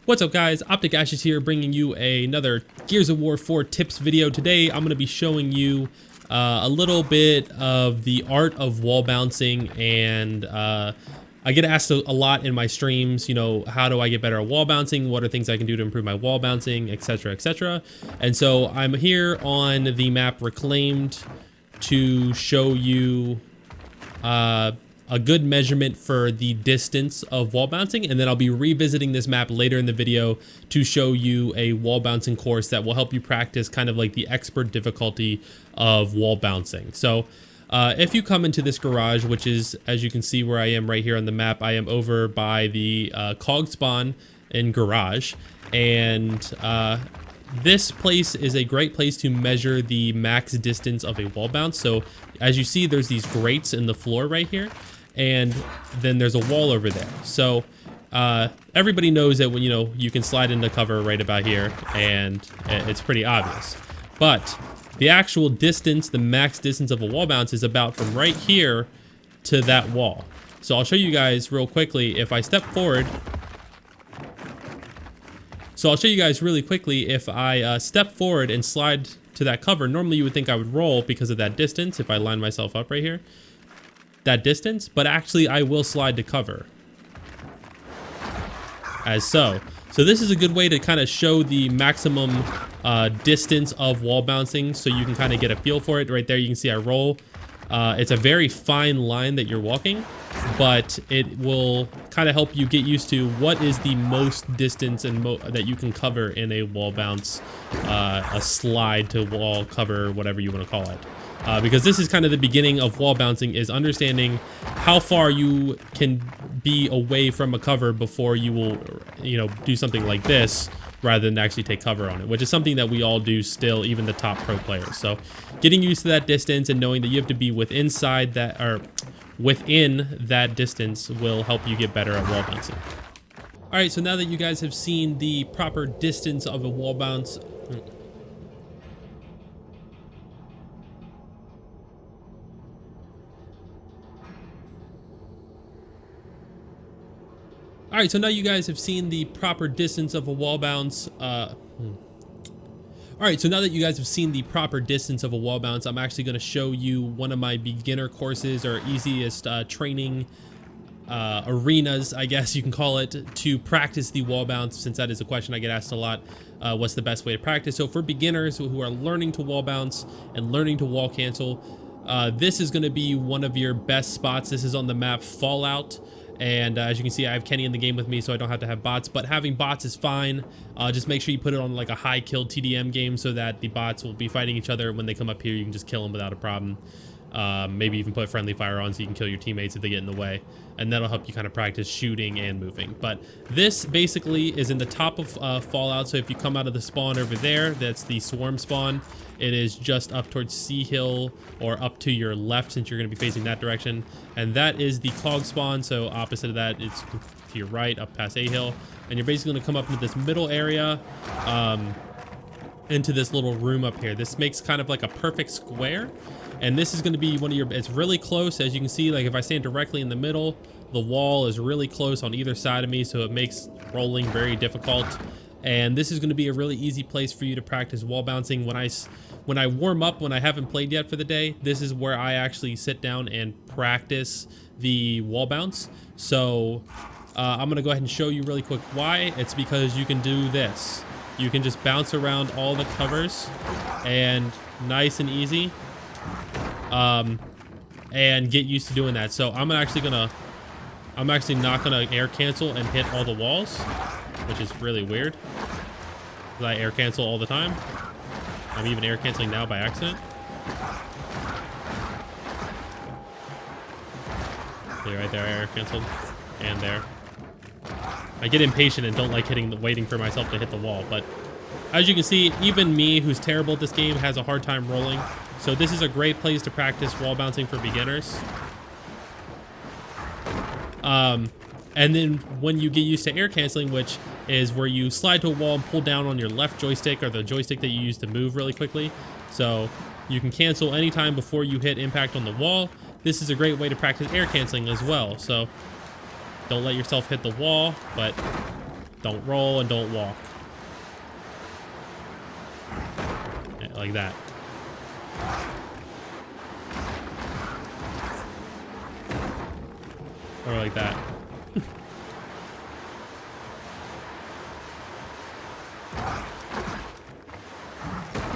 What's up guys, OpTic Ashes here bringing you another Gears of War 4 tips video. Today I'm going to be showing you a little bit of the art of wall bouncing, and I get asked a lot in my streams, you know, how do I get better at wall bouncing? What are things I can do to improve my wall bouncing, etc, etc. And so I'm here on the map Reclaimed to show you a good measurement for the distance of wall bouncing, and then I'll be revisiting this map later in the video to show you a wall bouncing course that will help you practice kind of like the expert difficulty of wall bouncing. So if you come into this garage, which is, as you can see where I am right here on the map, I am over by the cog spawn in garage, and this place is a great place to measure the max distance of a wall bounce. So as you see, there's these grates in the floor right here, and then there's a wall over there. So everybody knows that when you can slide into cover right about here, and it's pretty obvious. But the actual distance, the max distance of a wall bounce, is about from right here to that wall. So I'll show you guys real quickly. If I step forward, if I step forward and slide to that cover, normally you would think I would roll because of that distance if I line myself up right here, that distance, but actually I will slide to cover as so. So this is a good way to kind of show the maximum distance of wall bouncing, so you can kind of get a feel for it. Right there you can see I roll. It's a very fine line that you're walking, but it will kind of help you get used to what is the most distance and that you can cover in a wall bounce, a slide to wall cover, whatever you want to call it. Because this is kind of the beginning of wall bouncing, is understanding how far you can be away from a cover before you will, do something like this rather than actually take cover on it, which is something that we all do still, even the top pro players. So getting used to that distance and knowing that you have to be within that distance will help you get better at wall bouncing. All right, so now that you guys have seen the proper distance of a wall bounce, All right, so now you guys have seen the proper distance of a wall bounce. All right, so now that you guys have seen the proper distance of a wall bounce, I'm actually going to show you one of my beginner courses, or easiest training arenas, I guess you can call it, to practice the wall bounce, since that is a question I get asked a lot. What's the best way to practice? So for beginners who are learning to wall bounce and learning to wall cancel, this is going to be one of your best spots. This is on the map Fallout. And as you can see, I have Kenny in the game with me, so I don't have to have bots, but having bots is fine. Just make sure you put it on like a high kill TDM game so that the bots will be fighting each other. When they come up here, you can just kill them without a problem. Maybe even put friendly fire on so you can kill your teammates if they get in the way, and that'll help you kind of practice shooting and moving. But this basically is in the top of Fallout, so if you come out of the spawn over there, that's the swarm spawn. It is just up towards Sea Hill, or up to your left, since you're going to be facing that direction, and that is the cog spawn. So opposite of that, it's to your right, up past A Hill, and you're basically going to come up into this middle area, into this little room up here. This makes kind of like a perfect square, and this is going to be one of your, it's really close, as you can see. Like if I stand directly in the middle, the wall is really close on either side of me, so it makes rolling very difficult. And this is going to be a really easy place for you to practice wall bouncing. When I warm up, when I haven't played yet for the day, this is where I actually sit down and practice the wall bounce. So I'm going to go ahead and show you really quick why. It's because you can do this. You can just bounce around all the covers, and nice and easy, and get used to doing that. So I'm actually not gonna air cancel and hit all the walls, which is really weird, because I air cancel all the time. I'm even air canceling now by accident. See right there, I air canceled, and there. I get impatient and don't like waiting for myself to hit the wall, but as you can see, even me, who's terrible at this game, has a hard time rolling. So this is a great place to practice wall bouncing for beginners. And then when you get used to air canceling, which is where you slide to a wall and pull down on your left joystick, or the joystick that you use to move really quickly. So you can cancel anytime before you hit impact on the wall. This is a great way to practice air canceling as well. So don't let yourself hit the wall, but Don't roll and don't walk. Yeah, like that. Or like that.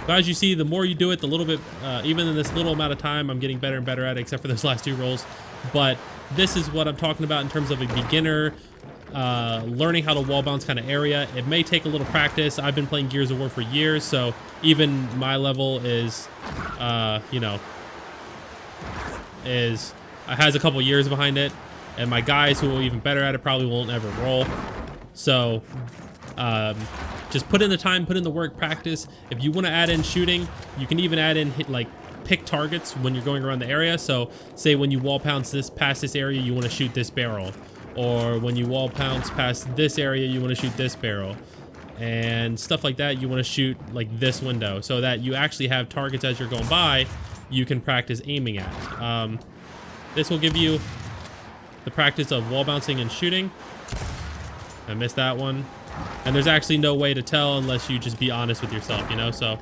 So as you see, the more you do it, the little bit, even in this little amount of time, I'm getting better and better at it, except for those last 2 rolls. But this is what I'm talking about in terms of a beginner learning how to wall bounce kind of area. It may take a little practice. I've been playing Gears of War for years, so even my level is, you know, has a couple years behind it. And my guys who are even better at it probably won't ever roll. So just put in the time, put in the work, practice. If you want to add in shooting, you can even add in pick targets when you're going around the area. So say when you wall bounce past this area, you want to shoot this barrel. Or when you wall bounce past this area, you want to shoot this barrel. And stuff like that, you want to shoot like this window, so that you actually have targets as you're going by you can practice aiming at. This will give you the practice of wall bouncing and shooting. I missed that one. And there's actually no way to tell unless you just be honest with yourself, you know? So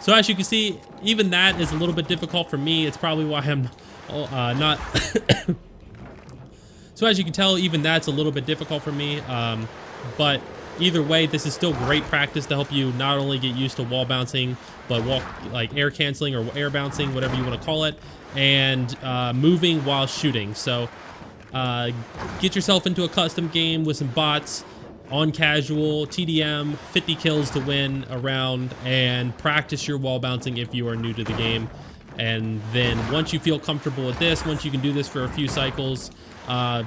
So as you can see, even that is a little bit difficult for me. It's probably why I'm not... So as you can tell, even that's a little bit difficult for me. But either way, this is still great practice to help you not only get used to wall bouncing, but like air canceling or air bouncing, whatever you want to call it, and moving while shooting. So get yourself into a custom game with some bots on casual, TDM, 50 kills to win a round, and practice your wall bouncing if you are new to the game. And then once you feel comfortable with this, once you can do this for a few cycles,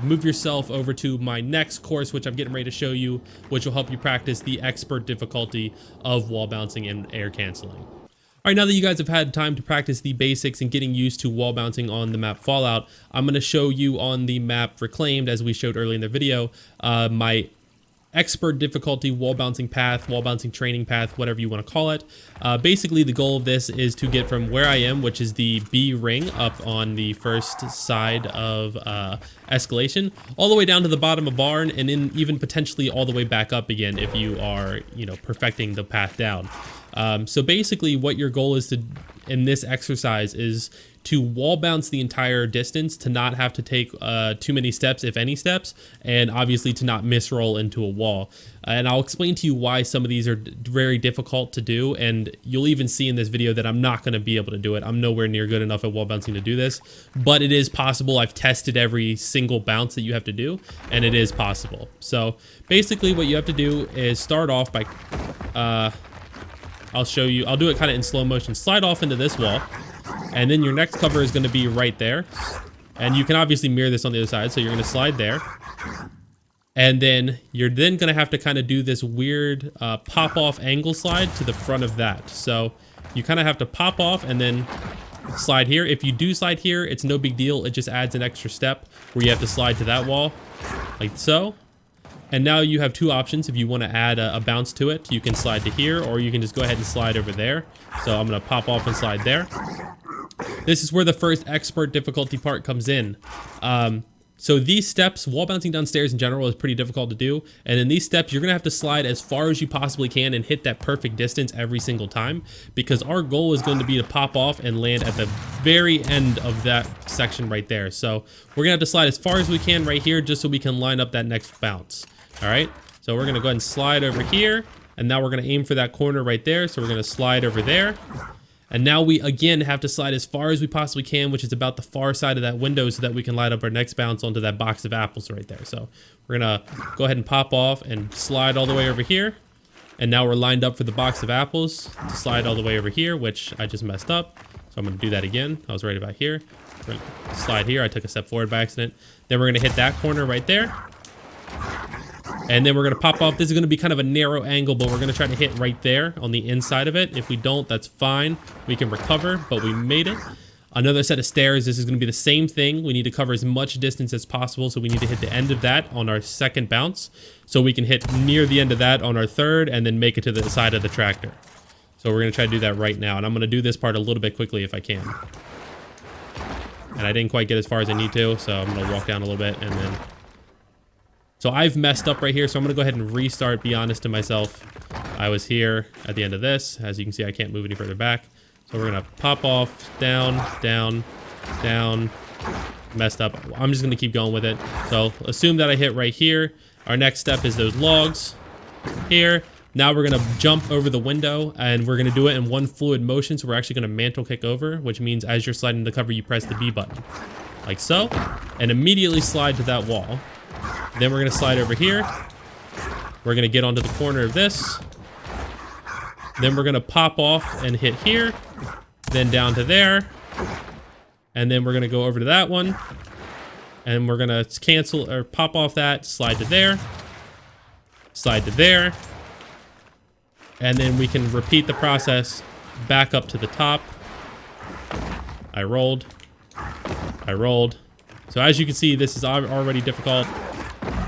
move yourself over to my next course, which I'm getting ready to show you, which will help you practice the expert difficulty of wall bouncing and air canceling. All right, now that you guys have had time to practice the basics and getting used to wall bouncing on the map Fallout, I'm going to show you on the map Reclaimed, as we showed earlier in the video, my expert difficulty wall bouncing path, wall bouncing training path, whatever you want to call it. Basically, the goal of this is to get from where I am, which is the B ring up on the first side of escalation, all the way down to the bottom of barn, and then even potentially all the way back up again if you are, you know, perfecting the path down. So basically what your goal is to, in this exercise, is to wall bounce the entire distance, to not have to take too many steps, if any steps, and obviously to not misroll into a wall. And I'll explain to you why some of these are very difficult to do, and you'll even see in this video that I'm not going to be able to do it. I'm nowhere near good enough at wall bouncing to do this, but it is possible. I've tested every single bounce that you have to do, and it is possible. So basically what you have to do is start off by, I'll show you, I'll do it kind of in slow motion. Slide off into this wall, and then your next cover is going to be right there. And you can obviously mirror this on the other side, so you're going to slide there. And then you're then going to have to kind of do this weird pop-off angle slide to the front of that. So you kind of have to pop off and then slide here. If you do slide here, it's no big deal. It just adds an extra step where you have to slide to that wall, like so. And now you have two options. If you want to add a bounce to it, you can slide to here, or you can just go ahead and slide over there. So I'm going to pop off and slide there. This is where the first expert difficulty part comes in. So these steps, wall bouncing downstairs in general is pretty difficult to do. And in these steps, you're going to have to slide as far as you possibly can and hit that perfect distance every single time, because our goal is going to be to pop off and land at the very end of that section right there. So we're going to have to slide as far as we can right here just so we can line up that next bounce. All right, so we're going to go ahead and slide over here. And now we're going to aim for that corner right there. So we're going to slide over there. And now we, again, have to slide as far as we possibly can, which is about the far side of that window, so that we can light up our next bounce onto that box of apples right there. So we're going to go ahead and pop off and slide all the way over here. And now we're lined up for the box of apples to slide all the way over here, which I just messed up. So I'm going to do that again. I was right about here. We're going to slide here. I took a step forward by accident. Then we're going to hit that corner right there. And then we're going to pop off. This is going to be kind of a narrow angle, but we're going to try to hit right there on the inside of it. If we don't, that's fine. We can recover, but we made it. Another set of stairs, this is going to be the same thing. We need to cover as much distance as possible, so we need to hit the end of that on our second bounce, so we can hit near the end of that on our third, and then make it to the side of the tractor. So we're going to try to do that right now, and I'm going to do this part a little bit quickly if I can. And I didn't quite get as far as I need to, so I'm going to walk down a little bit, and then... So I've messed up right here, so I'm going to go ahead and restart, be honest to myself. I was here at the end of this. As you can see, I can't move any further back. So we're going to pop off, down, down, down, messed up. I'm just going to keep going with it. So assume that I hit right here. Our next step is those logs here. Now we're going to jump over the window, and we're going to do it in one fluid motion. So we're actually going to mantle kick over, which means as you're sliding the cover, you press the B button, like so, and immediately slide to that wall. Then we're going to slide over here. We're going to get onto the corner of this. Then we're going to pop off and hit here. Then down to there. And then we're going to go over to that one. And we're going to cancel or pop off that, slide to there. Slide to there. And then we can repeat the process back up to the top. I rolled. I rolled. So as you can see, this is already difficult.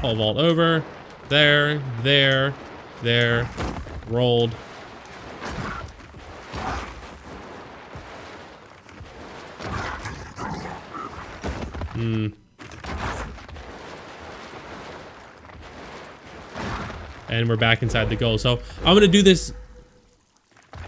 Pole vault over. There, there, there. Rolled. And we're back inside the goal. So I'm gonna do this,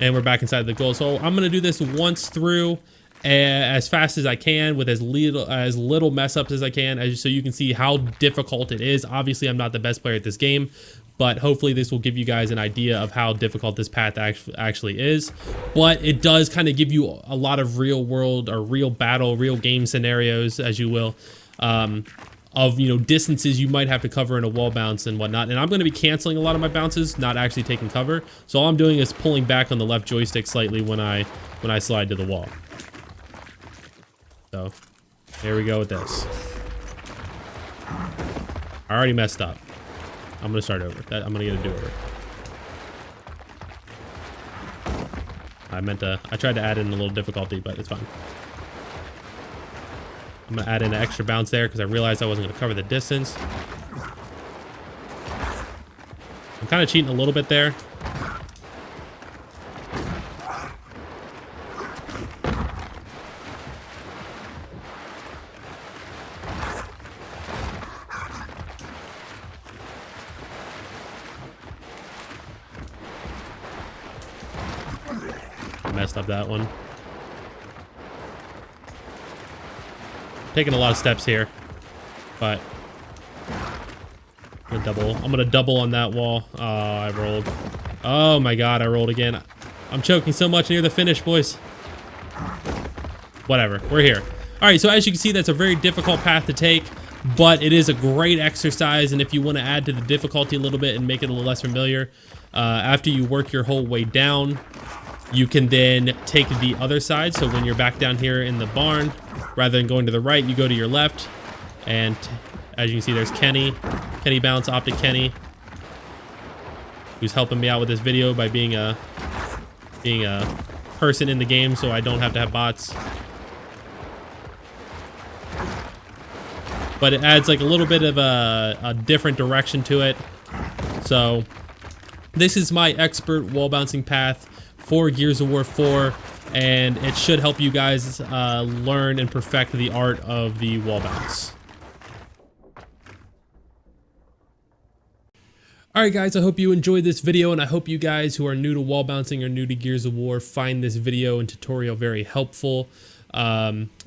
and we're back inside the goal. So I'm gonna do this once through, as fast as I can, with as little mess ups as I can, so you can see how difficult it is. Obviously, I'm not the best player at this game, but hopefully this will give you guys an idea of how difficult this path actually is. But it does kind of give you a lot of real world or real battle, real game scenarios, as you will, of, you know, distances you might have to cover in a wall bounce and whatnot. And I'm going to be canceling a lot of my bounces, not actually taking cover. So all I'm doing is pulling back on the left joystick slightly when I slide to the wall. So there we go with this. I already messed up. I'm gonna start over. I'm gonna get a do-over. I tried to add in a little difficulty, but it's fine. I'm gonna add in an extra bounce there because I realized I wasn't gonna cover the distance. I'm kind of cheating a little bit there. Messed up that one. Taking a lot of steps here, but I'm gonna double on that wall. Oh, I rolled. Oh my god, I rolled again. I'm choking so much near the finish, boys. Whatever, we're here. All right, so as you can see, that's a very difficult path to take, but it is a great exercise. And if you want to add to the difficulty a little bit and make it a little less familiar, after you work your whole way down, you can then take the other side. So when you're back down here in the barn, rather than going to the right, you go to your left. And as you can see, there's Kenny Bounce, OpTic Kenny, who's helping me out with this video by being a person in the game, so I don't have to have bots. But it adds like a little bit of a different direction to it. So this is my expert wall bouncing path for Gears of War 4, and it should help you guys learn and perfect the art of the wall bounce. Alright guys, I hope you enjoyed this video, and I hope you guys who are new to wall bouncing or new to Gears of War find this video and tutorial very helpful.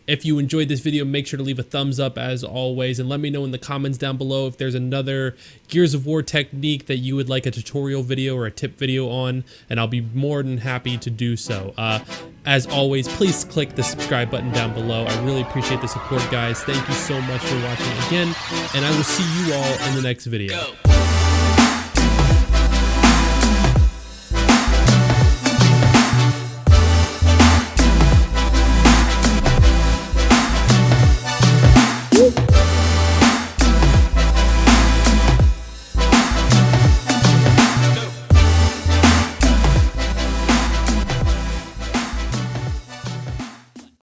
If you enjoyed this video, make sure to leave a thumbs up as always, and let me know in the comments down below if there's another Gears of War technique that you would like a tutorial video or a tip video on, and I'll be more than happy to do so. As always, please click the subscribe button down below. I really appreciate the support, guys. Thank you so much for watching again, and I will see you all in the next video.